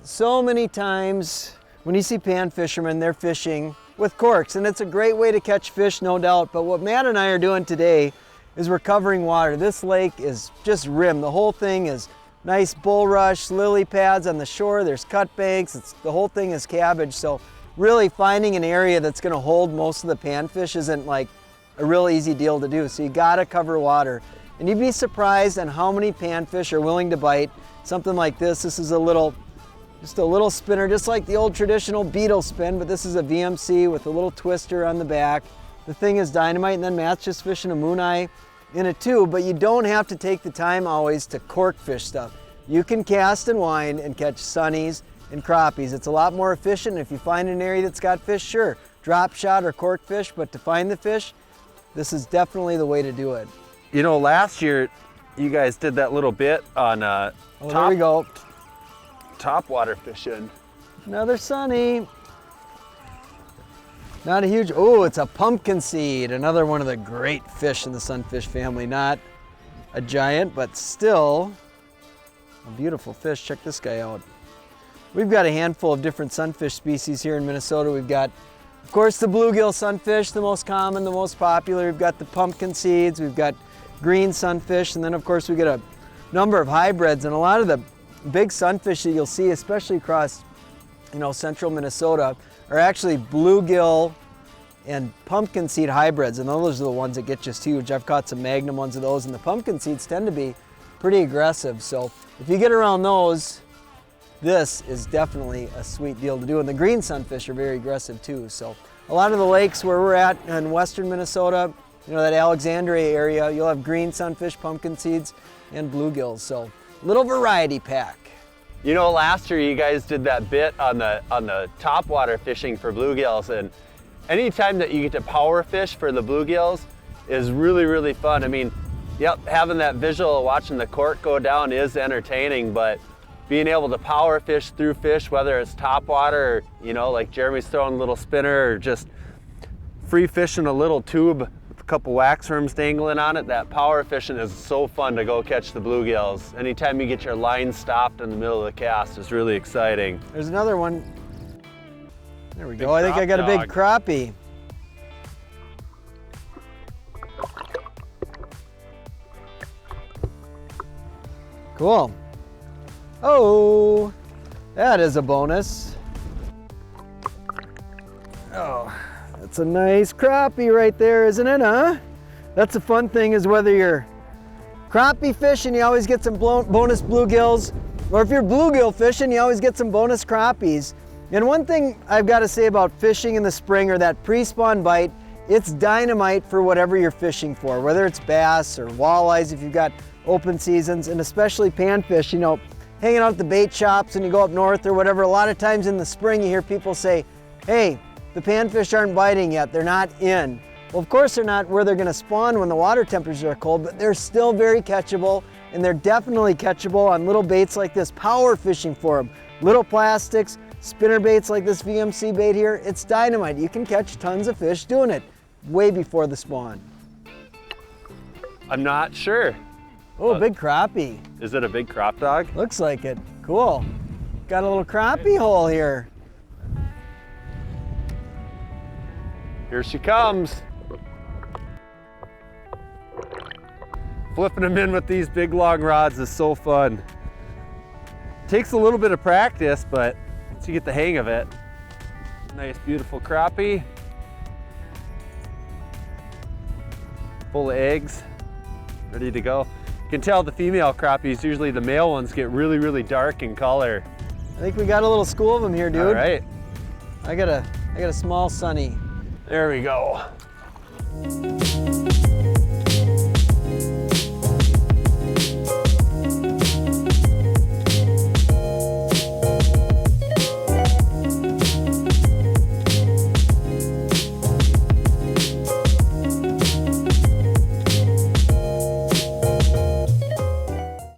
So many times when you see pan fishermen, they're fishing with corks, and it's a great way to catch fish, no doubt. But what Matt and I are doing today is we're covering water. This lake is just rimmed. The whole thing is nice bulrush, lily pads on the shore. There's cut banks. The whole thing is cabbage. So really finding an area that's going to hold most of the panfish isn't like a real easy deal to do. So you got to cover water. And you'd be surprised on how many panfish are willing to bite something like this. This is just a little spinner, just like the old traditional beetle spin, but this is a VMC with a little twister on the back. The thing is dynamite, and then Matt's just fishing a moon eye in it too, but you don't have to take the time always to cork fish stuff. You can cast and wind and catch sunnies and crappies. It's a lot more efficient. If you find an area that's got fish, sure, drop shot or cork fish, but to find the fish, this is definitely the way to do it. You know, last year you guys did that little bit on there we go. Top water fishing. Another sunny. Not a huge, oh, it's a pumpkin seed. Another one of the great fish in the sunfish family. Not a giant, but still a beautiful fish. Check this guy out. We've got a handful of different sunfish species here in Minnesota. We've got, of course, the bluegill sunfish, the most common, the most popular. We've got the pumpkin seeds. We've got green sunfish. And then, of course, we get a number of hybrids. And a lot of the big sunfish that you'll see, especially across, central Minnesota, are actually bluegill and pumpkin seed hybrids, and those are the ones that get just huge. I've caught some magnum ones of those, and the pumpkin seeds tend to be pretty aggressive. So if you get around those, this is definitely a sweet deal to do. And the green sunfish are very aggressive too. So a lot of the lakes where we're at in western Minnesota, that Alexandria area, you'll have green sunfish, pumpkin seeds, and bluegills. So little variety pack. Last year you guys did that bit on the top water fishing for bluegills, and anytime that you get to power fish for the bluegills is really, really fun. I mean, yep, having that visual of watching the cork go down is entertaining, but being able to power fish through fish, whether it's top water or, like Jeremy's throwing a little spinner, or just free fishing a little tube, a couple wax worms dangling on it, that power fishing is so fun to go catch the bluegills. Anytime you get your line stopped in the middle of the cast is really exciting. There's another one. There we go. I think I got a big crappie. Cool. Oh, that is a bonus. Oh. That's a nice crappie right there, isn't it, huh? That's the fun thing, is whether you're crappie fishing, you always get some bonus bluegills, or if you're bluegill fishing, you always get some bonus crappies. And one thing I've got to say about fishing in the spring, or that pre-spawn bite, it's dynamite for whatever you're fishing for, whether it's bass or walleyes if you've got open seasons, and especially panfish, hanging out at the bait shops and you go up north or whatever. A lot of times in the spring you hear people say, hey, the panfish aren't biting yet, they're not in. Well, of course they're not where they're gonna spawn when the water temperatures are cold, but they're still very catchable, and they're definitely catchable on little baits like this, power fishing for them. Little plastics, spinner baits like this VMC bait here, it's dynamite. You can catch tons of fish doing it way before the spawn. I'm not sure. Oh, big crappie. Is it a big crop dog? Looks like it. Cool. Got a little crappie hole here. Here she comes. Flipping them in with these big long rods is so fun. Takes a little bit of practice, but once you get the hang of it, nice beautiful crappie. Full of eggs, ready to go. You can tell the female crappies, usually the male ones get really, really dark in color. I think we got a little school of them here, dude. All right. I got a small sunny. There we go.